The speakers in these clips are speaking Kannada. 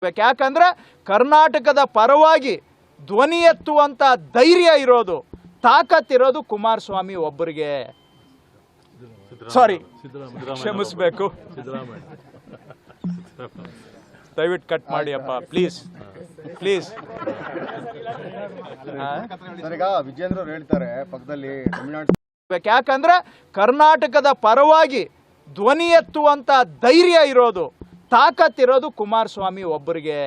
ಯಾಕಂದ್ರೆ ಕರ್ನಾಟಕದ ಪರವಾಗಿ ಧ್ವನಿ ಎತ್ತುವಂತ ಧೈರ್ಯ ಇರೋದು, ತಾಕತ್ತಿರೋದು ಕುಮಾರಸ್ವಾಮಿ ಒಬ್ಬರಿಗೆ. ಸಾರಿ, ಕ್ಷಮಿಸಬೇಕು, ದಯವಿಟ್ಟು ಕಟ್ ಮಾಡಿ ಅಪ್ಪ, ಪ್ಲೀಸ್ ಪ್ಲೀಸ್. ಈಗ ವಿಜೇಂದ್ರ ಅವರು ಹೇಳ್ತಾರೆ ಪಕ್ಕದಲ್ಲಿ ತಮಿಳುನಾಡು. ಯಾಕಂದ್ರೆ ಕರ್ನಾಟಕದ ಪರವಾಗಿ ಧ್ವನಿ ಎತ್ತುವಂತ ಧೈರ್ಯ ಇರೋದು, ತಾಕತ್ತಿರೋದು ಕುಮಾರಸ್ವಾಮಿ ಒಬ್ಬರಿಗೆ.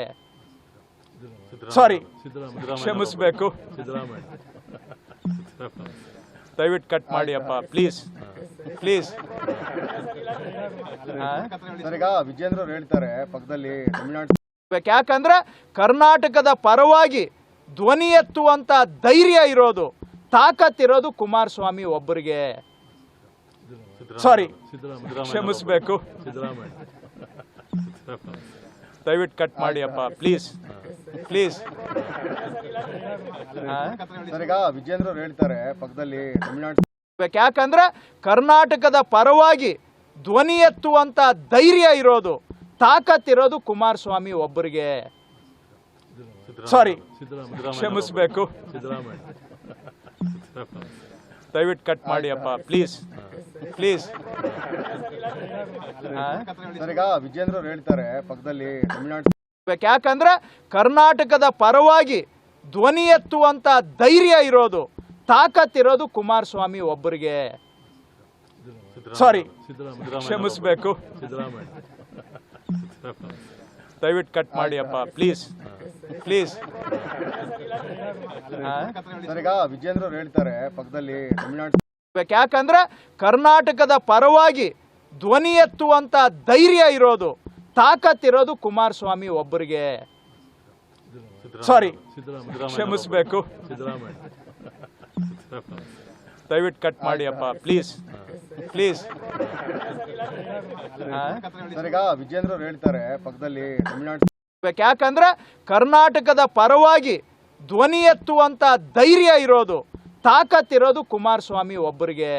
ಸಾರಿ, ಕ್ಷಮಿಸಬೇಕು, ದಯವಿಟ್ಟು ಕಟ್ ಮಾಡಿ ಅಪ್ಪ, ಪ್ಲೀಸ್ ಪ್ಲೀಸ್. ಈಗ ವಿಜೇಂದ್ರ ಅವರು ಹೇಳ್ತಾರೆ ಪಕ್ಕದಲ್ಲಿ ತಮಿಳುನಾಡು. ಯಾಕಂದ್ರೆ ಕರ್ನಾಟಕದ ಪರವಾಗಿ ಧ್ವನಿ ಎತ್ತುವಂತ ಧೈರ್ಯ ಇರೋದು, ತಾಕತ್ತಿರೋದು ಕುಮಾರಸ್ವಾಮಿ ಒಬ್ಬರಿಗೆ. ಸಾರಿ, ಕ್ಷಮಿಸಬೇಕು, ದಯವಿಟ್ಟು ಕಟ್ ಮಾಡಿ ಅಪ್ಪ, ಪ್ಲೀಸ್ ಪ್ಲೀಸ್. ಈಗ ವಿಜೇಂದ್ರ ಅವರು ಹೇಳ್ತಾರೆ ಪಕ್ಕದಲ್ಲಿ ತಮಿಳುನಾಡು. ಯಾಕಂದ್ರೆ ಕರ್ನಾಟಕದ ಪರವಾಗಿ ಧ್ವನಿ ಎತ್ತುವಂತ ಧೈರ್ಯ ಇರೋದು, ತಾಕತ್ತಿರೋದು ಕುಮಾರಸ್ವಾಮಿ ಒಬ್ಬರಿಗೆ. ಸಾರಿ, ಕ್ಷಮಿಸಬೇಕು, ದಯವಿಟ್ಟು ಕಟ್ ಮಾಡಿ ಅಪ್ಪ, ಪ್ಲೀಸ್ ಪ್ಲೀಸ್. ಈಗ ವಿಜೇಂದ್ರ ಅವರು ಹೇಳ್ತಾರೆ ಪಕ್ಕದಲ್ಲಿ ತಮಿಳುನಾಡು. ಯಾಕಂದ್ರೆ ಕರ್ನಾಟಕದ ಪರವಾಗಿ ಧ್ವನಿ ಎತ್ತುವಂತ ಧೈರ್ಯ ಇರೋದು, ತಾಕತ್ತಿರೋದು ಕುಮಾರಸ್ವಾಮಿ ಒಬ್ಬರಿಗೆ. ಸಾರಿ, ಕ್ಷಮಿಸಬೇಕು, ದಯವಿಟ್ಟು ಕಟ್ ಮಾಡಿ ಅಪ್ಪ, ಪ್ಲೀಸ್ ಪ್ಲೀಸ್. ಈಗ ವಿಜೇಂದ್ರ ಅವರು ಹೇಳ್ತಾರೆ ಪಕ್ಕದಲ್ಲಿ ತಮಿಳುನಾಡು. ಯಾಕಂದ್ರೆ ಕರ್ನಾಟಕದ ಪರವಾಗಿ ಧ್ವನಿ ಎತ್ತುವಂತ ಧೈರ್ಯ ಇರೋದು, ತಾಕತ್ತಿರೋದು ಕುಮಾರಸ್ವಾಮಿ ಒಬ್ಬರಿಗೆ. ಸಾರಿ, ಕ್ಷಮಿಸಬೇಕು, ದಯವಿಟ್ಟು ಕಟ್ ಮಾಡಿ ಅಪ್ಪ, ಪ್ಲೀಸ್ ಪ್ಲೀಸ್. ಈಗ ವಿಜೇಂದ್ರ ಅವರು ಹೇಳ್ತಾರೆ ಪಕ್ಕದಲ್ಲಿ ತಮಿಳುನಾಡು. ಯಾಕಂದ್ರೆ ಕರ್ನಾಟಕದ ಪರವಾಗಿ ಧ್ವನಿ ಎತ್ತುವಂತ ಧೈರ್ಯ ಇರೋದು, ತಾಕತ್ತಿರೋದು ಕುಮಾರಸ್ವಾಮಿ ಒಬ್ಬರಿಗೆ.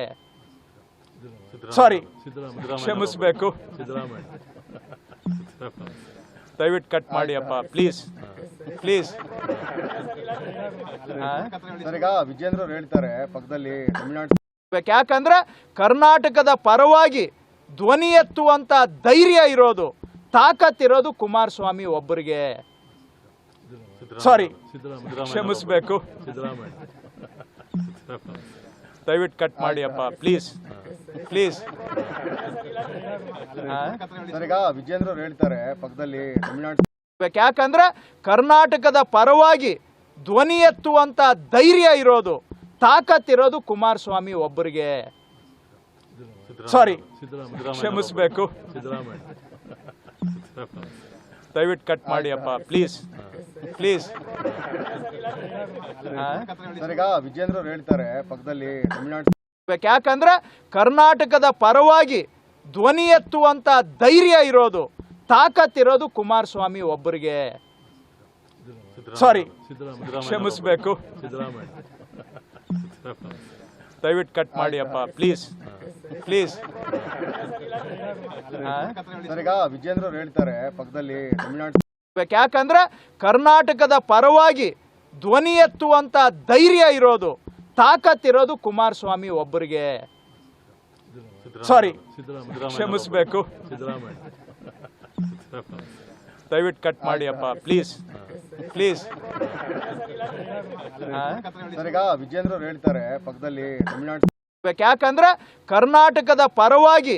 ಸಾರಿ, ಕ್ಷಮಿಸಬೇಕು, ದಯವಿಟ್ಟು ಕಟ್ ಮಾಡಿ ಅಪ್ಪ, ಪ್ಲೀಸ್ ಪ್ಲೀಸ್. ಈಗ ವಿಜೇಂದ್ರ ಅವರು ಹೇಳ್ತಾರೆ ಪಕ್ಕದಲ್ಲಿ ತಮಿಳುನಾಡು. ಯಾಕಂದ್ರೆ ಕರ್ನಾಟಕದ ಪರವಾಗಿ ಧ್ವನಿ ಎತ್ತುವಂತ ಧೈರ್ಯ ಇರೋದು, ತಾಕತ್ತಿರೋದು ಕುಮಾರಸ್ವಾಮಿ ಒಬ್ಬರಿಗೆ. ಸಾರಿ, ಕ್ಷಮಿಸಬೇಕು, ದಯವಿಟ್ಟು ಕಟ್ ಮಾಡಿ ಅಪ್ಪ, ಪ್ಲೀಸ್ ಪ್ಲೀಸ್. ಈಗ ವಿಜೇಂದ್ರ ಅವರು ಹೇಳ್ತಾರೆ ಪಕ್ಕದಲ್ಲಿ ತಮಿಳುನಾಡು. ಯಾಕಂದ್ರೆ ಕರ್ನಾಟಕದ ಪರವಾಗಿ ಧ್ವನಿ ಎತ್ತುವಂತ ಧೈರ್ಯ ಇರೋದು, ತಾಕತ್ತಿರೋದು ಕುಮಾರಸ್ವಾಮಿ ಒಬ್ಬರಿಗೆ. ಸಾರಿ, ಕ್ಷಮಿಸಬೇಕು, ದಯವಿಟ್ಟು ಕಟ್ ಮಾಡಿ ಅಪ್ಪ, ಪ್ಲೀಸ್ ಪ್ಲೀಸ್. ಈಗ ವಿಜೇಂದ್ರ ಅವರು ಹೇಳ್ತಾರೆ ಪಕ್ಕದಲ್ಲಿ ತಮಿಳುನಾಡು. ಯಾಕಂದ್ರೆ ಕರ್ನಾಟಕದ ಪರವಾಗಿ ಧ್ವನಿ ಎತ್ತುವಂತ ಧೈರ್ಯ ಇರೋದು, ತಾಕತ್ತಿರೋದು ಕುಮಾರಸ್ವಾಮಿ ಒಬ್ಬರಿಗೆ. ಸಾರಿ, ಕ್ಷಮಿಸಬೇಕು, ದಯವಿಟ್ಟು ಕಟ್ ಮಾಡಿ ಅಪ್ಪ, ಪ್ಲೀಸ್ ಪ್ಲೀಸ್. ಈಗ ವಿಜೇಂದ್ರ ಅವರು ಹೇಳ್ತಾರೆ ಪಕ್ಕದಲ್ಲಿ ತಮಿಳುನಾಡು. ಯಾಕಂದ್ರೆ ಕರ್ನಾಟಕದ ಪರವಾಗಿ ಧ್ವನಿ ಎತ್ತುವಂತ ಧೈರ್ಯ ಇರೋದು, ತಾಕತ್ತಿರೋದು ಕುಮಾರಸ್ವಾಮಿ ಒಬ್ಬರಿಗೆ. ಸಾರಿ, ಕ್ಷಮಿಸಬೇಕು, ದಯವಿಟ್ಟು ಕಟ್ ಮಾಡಿ ಅಪ್ಪ, ಪ್ಲೀಸ್ ಪ್ಲೀಸ್. ಈಗ ವಿಜೇಂದ್ರ ಅವರು ಹೇಳ್ತಾರೆ ಪಕ್ಕದಲ್ಲಿ ತಮಿಳುನಾಡು. ಯಾಕಂದ್ರೆ ಕರ್ನಾಟಕದ ಪರವಾಗಿ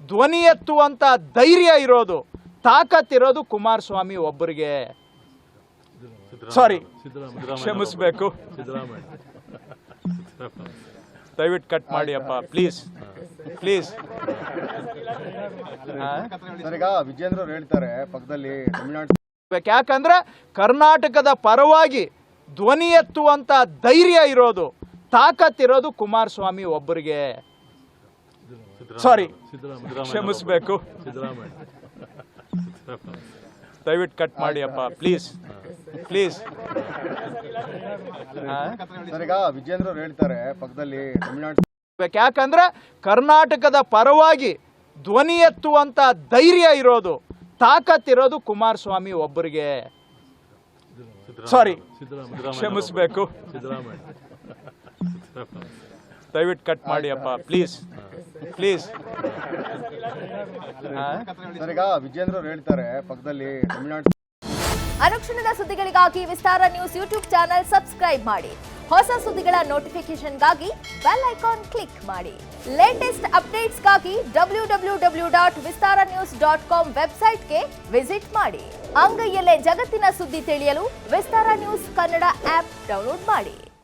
ಧ್ವನಿ ಎತ್ತುವಂತ ಧೈರ್ಯ ಇರೋದು, ತಾಕತ್ತಿರೋದು ಕುಮಾರಸ್ವಾಮಿ ಒಬ್ಬರಿಗೆ. ಸಾರಿ, ಕ್ಷಮಿಸಬೇಕು, ದಯವಿಟ್ಟು ಕಟ್ ಮಾಡಿ ಅಪ್ಪ, ಪ್ಲೀಸ್ ಪ್ಲೀಸ್. ಈಗ ವಿಜೇಂದ್ರ ಅವರು ಹೇಳ್ತಾರೆ ಪಕ್ಕದಲ್ಲಿ ತಮಿಳುನಾಡು. ಯಾಕಂದ್ರೆ ಕರ್ನಾಟಕದ ಪರವಾಗಿ ಧ್ವನಿ ಎತ್ತುವಂತ ಧೈರ್ಯ ಇರೋದು, ತಾಕತ್ತಿರೋದು ಕುಮಾರಸ್ವಾಮಿ ಒಬ್ಬರಿಗೆ. ಸಾರಿ, ಕ್ಷಮಿಸಬೇಕು, ದಯವಿಟ್ಟು ಕಟ್ ಮಾಡಿ ಅಪ್ಪ, ಪ್ಲೀಸ್ ಪ್ಲೀಸ್. ಈಗ ವಿಜೇಂದ್ರ ಅವರು ಹೇಳ್ತಾರೆ ಪಕ್ಕದಲ್ಲಿ ತಮಿಳುನಾಡು. ಯಾಕಂದ್ರೆ ಕರ್ನಾಟಕದ ಪರವಾಗಿ ಧ್ವನಿ ಎತ್ತುವಂತ ಧೈರ್ಯ ಇರೋದು, ತಾಕತ್ತಿರೋದು ಕುಮಾರಸ್ವಾಮಿ ಒಬ್ಬರಿಗೆ. ಸಾರಿ, ಕ್ಷಮಿಸಬೇಕು, ದಯವಿಟ್ಟು ಕಟ್ ಮಾಡಿ ಅಪ್ಪ, ಪ್ಲೀಸ್ ಪ್ಲೀಸ್. ಸರ್, ಈಗ ವಿಜೇಂದ್ರ ಅವರು ಹೇಳ್ತಾರೆ ಪಕ್ಕದಲ್ಲಿ ತಮಿಳುನಾಡು. ಅನುಕ್ಷಣದ ಸುದ್ದಿಗಳಿಗಾಗಿ ವಿಸ್ತಾರ ನ್ಯೂಸ್ ಯೂಟ್ಯೂಬ್ ಚಾನೆಲ್ ಸಬ್ಸ್ಕ್ರೈಬ್ ಮಾಡಿ. ಹೊಸ ಸುದ್ದಿಗಳ ನೋಟಿಫಿಕೇಶನ್ಗಾಗಿ ಬೆಲ್ ಐಕಾನ್ ಕ್ಲಿಕ್ ಮಾಡಿ. ಲೇಟೆಸ್ಟ್ ಅಪ್ಡೇಟ್ಸ್ಗಾಗಿ www.vistaranews.com ವೆಬ್ಸೈಟ್ಗೆ ವಿಸಿಟ್ ಮಾಡಿ. ಅಂಗೈಯಲ್ಲೇ ಜಗತ್ತಿನ ಸುದ್ದಿ ತಿಳಿಯಲು ವಿಸ್ತಾರ ನ್ಯೂಸ್ ಕನ್ನಡ ಆಪ್ ಡೌನ್ಲೋಡ್ ಮಾಡಿ.